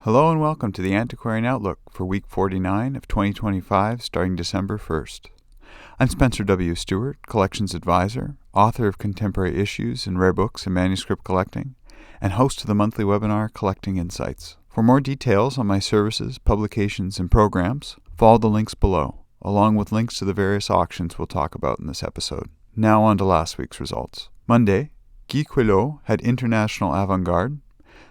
Hello and welcome to the Antiquarian Outlook for week 49 of 2025, starting December 1st. I'm Spencer W. Stuart, Collections Advisor, author of Contemporary Issues in Rare Books and Manuscript Collecting, and host of the monthly webinar Collecting Insights. For more details on my services, publications, and programs, follow the links below, along with links to the various auctions we'll talk about in this episode. Now on to last week's results. Monday, Giquello had International Avant-Garde.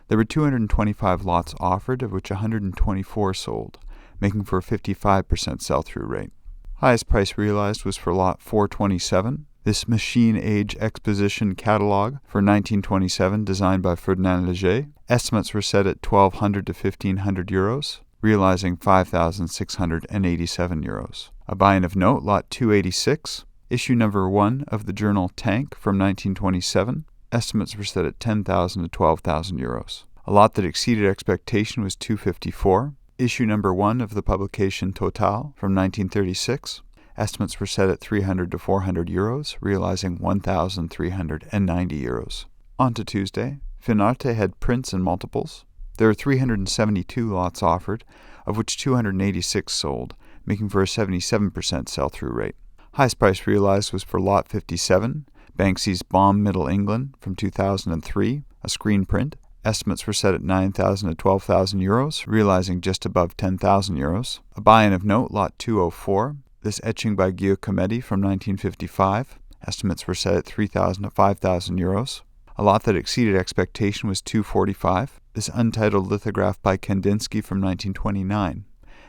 There were 225 lots offered, of which 124 sold, making for a 55% sell-through rate. Highest price realized was for lot 427. This machine-age exposition catalog for 1927, designed by Ferdinand Léger. Estimates were set at 1,200 to 1,500 euros, realizing 5,687 euros. A buy-in of note, lot 286, issue number 1 of the journal Tank from 1927. Estimates were set at 10,000 to 12,000 euros. A lot that exceeded expectation was 254. Issue number 1 of the publication Total from 1936. Estimates were set at 300 to 400 euros, realizing 1,390 euros. On to Tuesday. Finarte had prints and multiples. There were 372 lots offered, of which 286 sold, making for a 77% sell-through rate. Highest price realized was for lot 57. Banksy's Bomb Middle England from 2003, a screen print. Estimates were set at 9,000 to 12,000 euros, realizing just above 10,000 euros. A buy-in of note, lot 204. This etching by Giquello from 1955. Estimates were set at 3,000 to 5,000 euros. A lot that exceeded expectation was 245. This untitled lithograph by Kandinsky from 1929.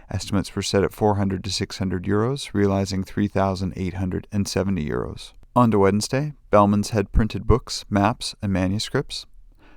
Estimates were set at 400 to 600 euros, realizing 3,870 euros. On to Wednesday, Bellmans had printed books, maps, and manuscripts.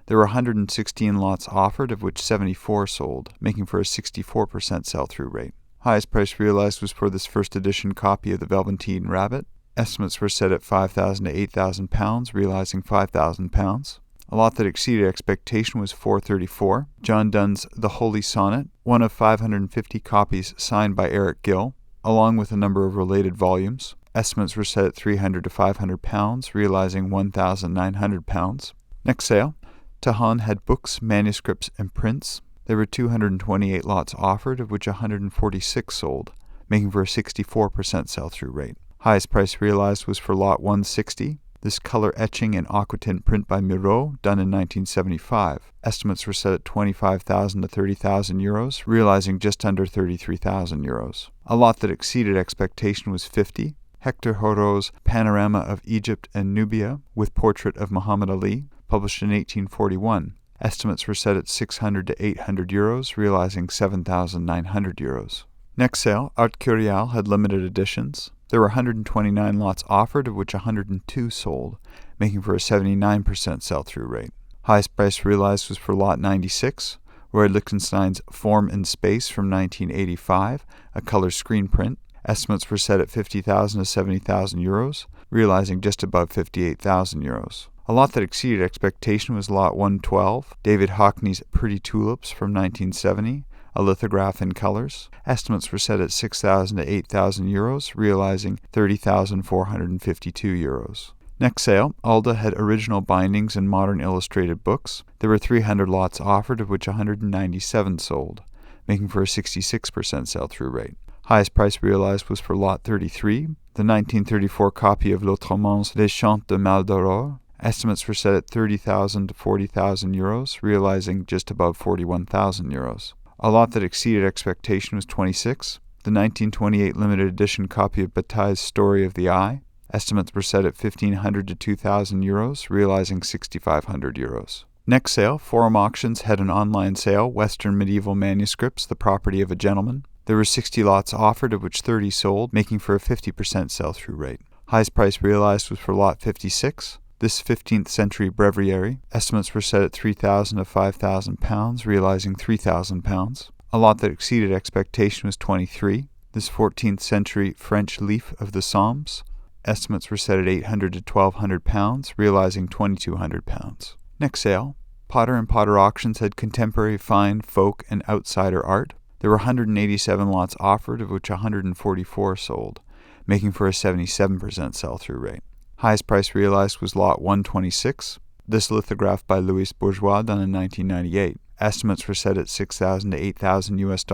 There were 116 lots offered, of which 74 sold, making for a 64% sell-through rate. Highest price realized was for this first edition copy of the Velveteen Rabbit. Estimates were set at 5,000 to 8,000 pounds, realizing 5,000 pounds. A lot that exceeded expectation was 434. John Donne's The Holy Sonnet, one of 550 copies signed by Eric Gill, along with a number of related volumes. Estimates were set at 300 to 500 pounds, realizing 1,900 pounds. Next sale, Tajan had books, manuscripts, and prints. There were 228 lots offered, of which 146 sold, making for a 64% sell-through rate. Highest price realized was for lot 160. This color etching and aquatint print by Miro, done in 1975. Estimates were set at 25,000 to 30,000 euros, realizing just under 33,000 euros. A lot that exceeded expectation was 50. Hector Horo's Panorama of Egypt and Nubia, with portrait of Muhammad Ali, published in 1841. Estimates were set at 600 to 800 euros, realizing 7,900 euros. Next sale, Artcurial had limited editions. There were 129 lots offered, of which 102 sold, making for a 79% sell-through rate. Highest price realized was for lot 96, Roy Lichtenstein's Form in Space from 1985, a color screen print. Estimates were set at 50,000 to 70,000 euros, realizing just above 58,000 euros. A lot that exceeded expectation was lot 112, David Hockney's Pretty Tulips from 1970, a lithograph in colors. Estimates were set at 6,000 to 8,000 euros, realizing 30,452 euros. Next sale, ALDE had original bindings and modern illustrated books. There were 300 lots offered, of which 197 sold, making for a 66% sell-through rate. Highest price realized was for lot 33, the 1934 copy of Lautremont's Les Chants de Maldoror. Estimates were set at 30,000 to 40,000 euros, realizing just above 41,000 euros. A lot that exceeded expectation was 26, the 1928 limited edition copy of Bataille's Story of the Eye. Estimates were set at 1,500 to 2,000 euros, realizing 6,500 euros. Next sale, Forum Auctions had an online sale, Western Medieval Manuscripts, the Property of a Gentleman. There were 60 lots offered, of which 30 sold, making for a 50% sell-through rate. Highest price realized was for lot 56. This 15th century breviary. Estimates were set at 3,000 to 5,000 pounds, realizing 3,000 pounds. A lot that exceeded expectation was 23. This 14th century French leaf of the Psalms. Estimates were set at 800 to 1,200 pounds, realizing 2,200 pounds. Next sale, Potter & Potter Auctions had contemporary, fine, folk, and outsider art. There were 187 lots offered, of which 144 sold, making for a 77% sell-through rate. Highest price realized was lot 126. This lithograph by Louis Bourgeois, done in 1998. Estimates were set at $6,000 to $8,000 US,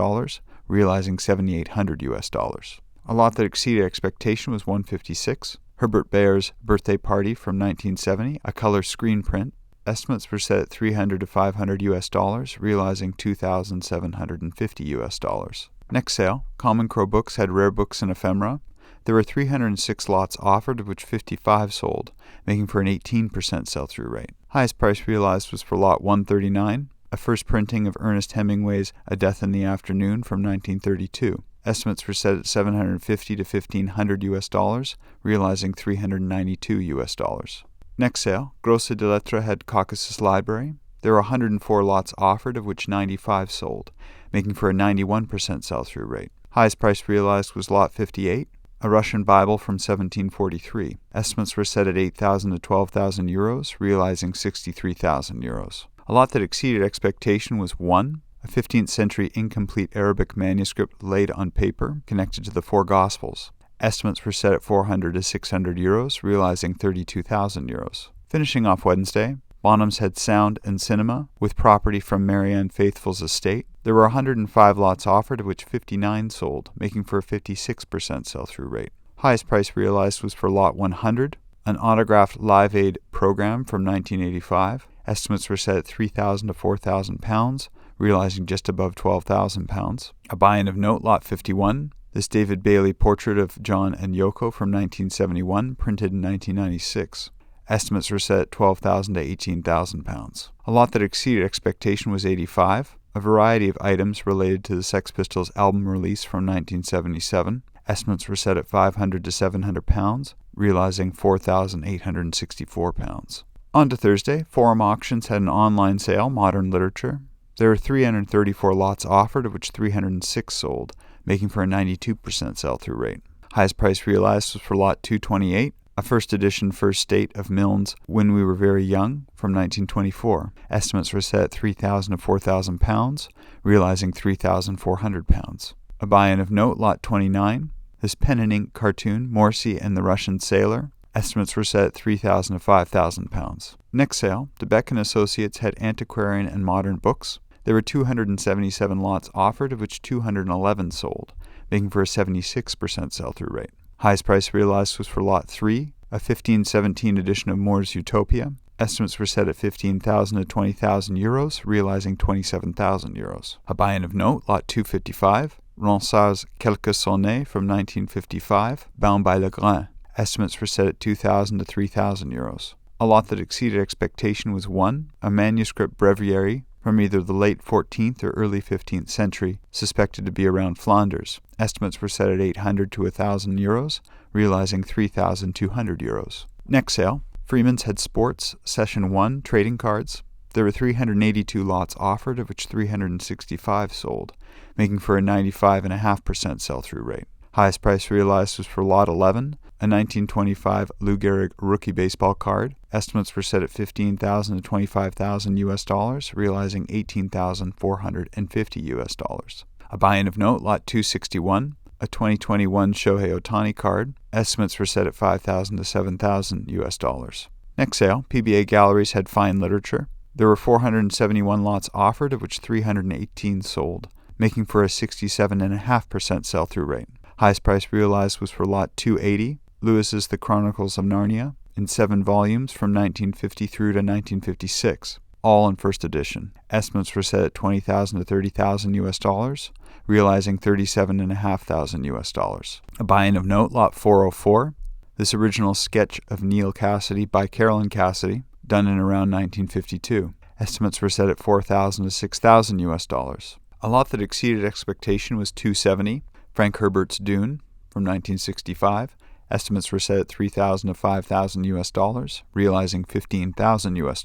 realizing $7,800 US. A lot that exceeded expectation was 156. Herbert Bayer's Birthday Party from 1970, a color screen print. Estimates were set at $300 to $500 US, realizing $2,750 US. Next sale, Common Crow Books had rare books and ephemera. There were 306 lots offered, of which 55 sold, making for an 18% sell-through rate. Highest price realized was for lot 139, a first printing of Ernest Hemingway's A Death in the Afternoon from 1932. Estimates were set at $750 to $1,500 US, realizing $392 US. Next sale, Gros Delettrez had Caucasus Library. There were 104 lots offered, of which 95 sold, making for a 91% sell-through rate. Highest price realized was lot 58, a Russian Bible from 1743. Estimates were set at 8,000 to 12,000 euros, realizing 63,000 euros. A lot that exceeded expectation was 1, a 15th century incomplete Arabic manuscript laid on paper connected to the four Gospels. Estimates were set at 400 to 600 euros, realizing 32,000 euros. Finishing off Wednesday, Bonhams had Sound and Cinema, with property from Marianne Faithfull's estate. There were 105 lots offered, of which 59 sold, making for a 56% sell-through rate. Highest price realized was for lot 100, an autographed Live Aid program from 1985. Estimates were set at £3,000 to £4,000, realizing just above £12,000. A buy-in of note, lot 51, this David Bailey portrait of John and Yoko from 1971, printed in 1996. Estimates were set at £12,000 to £18,000. A lot that exceeded expectation was 85, a variety of items related to the Sex Pistols album release from 1977. Estimates were set at £500 to £700, realizing £4,864. On to Thursday, Forum Auctions had an online sale, Modern Literature. There were 334 lots offered, of which 306 sold, making for a 92% sell-through rate. Highest price realized was for lot 228, a first edition First State of Milne's When We Were Very Young from 1924. Estimates were set at £3,000 to £4,000, realizing £3,400. A buy-in of note, lot 29, this pen and ink cartoon, Morsi and the Russian Sailor. Estimates were set at £3,000 to £5,000. Next sale, DeBeck & Associates had Antiquarian and Modern Books. There were 277 lots offered, of which 211 sold, making for a 76% sell-through rate. Highest price realized was for lot 3, a 1517 edition of Moore's Utopia. Estimates were set at 15,000 to 20,000 euros, realizing 27,000 euros. A buy-in of note, lot 255, Ronsard's Quelques Sonnets from 1955, bound by Legrain. Estimates were set at 2,000 to 3,000 euros. A lot that exceeded expectation was 1, a manuscript breviary from either the late 14th or early 15th century, suspected to be around Flanders. Estimates were set at 800 to 1,000 euros, realizing 3,200 euros. Next sale, Freeman's had Sports Session 1 trading cards. There were 382 lots offered, of which 365 sold, making for a 95.5% sell-through rate. Highest price realized was for lot 11, a 1925 Lou Gehrig rookie baseball card. Estimates were set at 15,000 to 25,000 US, realizing 18,450 US. A buy-in of note, lot 261, a 2021 Shohei Ohtani card. Estimates were set at 5,000 to 7,000 US. Next sale, PBA Galleries had Fine Literature. There were 471 lots offered, of which 318 sold, making for a 67.5% sell-through rate. Highest price realized was for lot 280, Lewis's The Chronicles of Narnia, in 7 volumes from 1950 through to 1956, all in first edition. Estimates were set at 20,000 to 30,000 US, realizing 37,500 US. A buy-in of note, lot 404, this original sketch of Neil Cassidy by Carolyn Cassidy, done in around 1952. Estimates were set at 4,000 to 6,000 US. A lot that exceeded expectation was 270, Frank Herbert's Dune from 1965. Estimates were set at 3,000 to 5,000 US, realizing 15,000 US.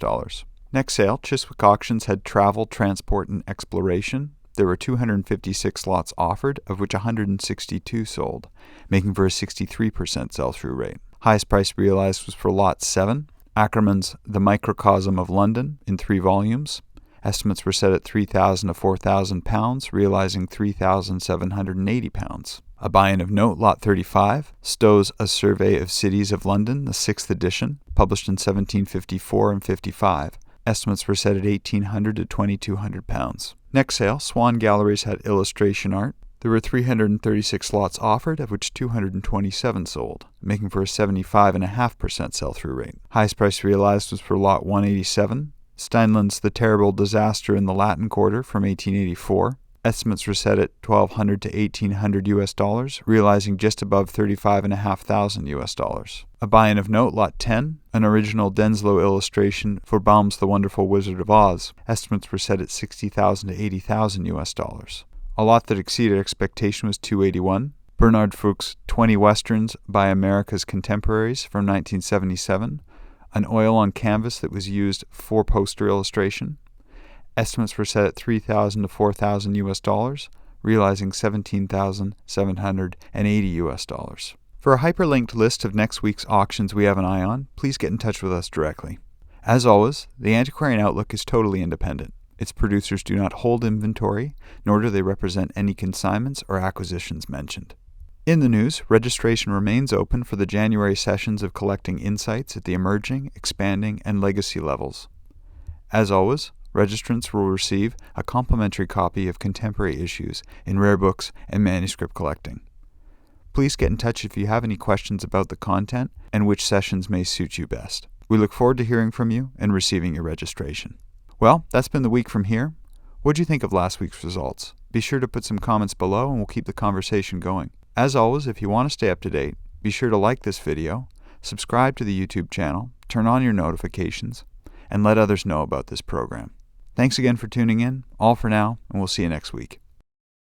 Next sale, Chiswick Auctions had Travel, Transport, and Exploration. There were 256 lots offered, of which 162 sold, making for a 63% sell-through rate. Highest price realized was for lot 7, Ackerman's The Microcosm of London, in 3 volumes. Estimates were set at £3,000 to £4,000, realizing £3,780. A buy-in of note, lot 35, Stowe's A Survey of Cities of London, the 6th edition, published in 1754 and 55. Estimates were set at £1,800 to £2,200. Next sale, Swan Galleries had illustration art. There were 336 lots offered, of which 227 sold, making for a 75.5% sell-through rate. Highest price realized was for lot 187, Steinlen's The Terrible Disaster in the Latin Quarter from 1884. Estimates were set at $1,200 to $1,800 realizing just above $35,500 A buy-in of note, lot 10, an original Denslow illustration for Baum's The Wonderful Wizard of Oz. Estimates were set at $60,000 to $80,000 A lot that exceeded expectation was 281. Bernard Fuchs' 20 Westerns by America's Contemporaries from 1977, an oil on canvas that was used for poster illustration. Estimates were set at $3,000 to $4,000 realizing $17,780 For a hyperlinked list of next week's auctions we have an eye on, please get in touch with us directly. As always, the Antiquarian Outlook is totally independent. Its producers do not hold inventory, nor do they represent any consignments or acquisitions mentioned. In the news, registration remains open for the January sessions of collecting insights at the emerging, expanding, and legacy levels. As always, registrants will receive a complimentary copy of contemporary issues in rare books and manuscript collecting. Please get in touch if you have any questions about the content and which sessions may suit you best. We look forward to hearing from you and receiving your registration. Well, that's been the week from here. What do you think of last week's results? Be sure to put some comments below and we'll keep the conversation going. As always, if you want to stay up to date, be sure to like this video, subscribe to the YouTube channel, turn on your notifications, and let others know about this program. Thanks again for tuning in. All for now, and we'll see you next week.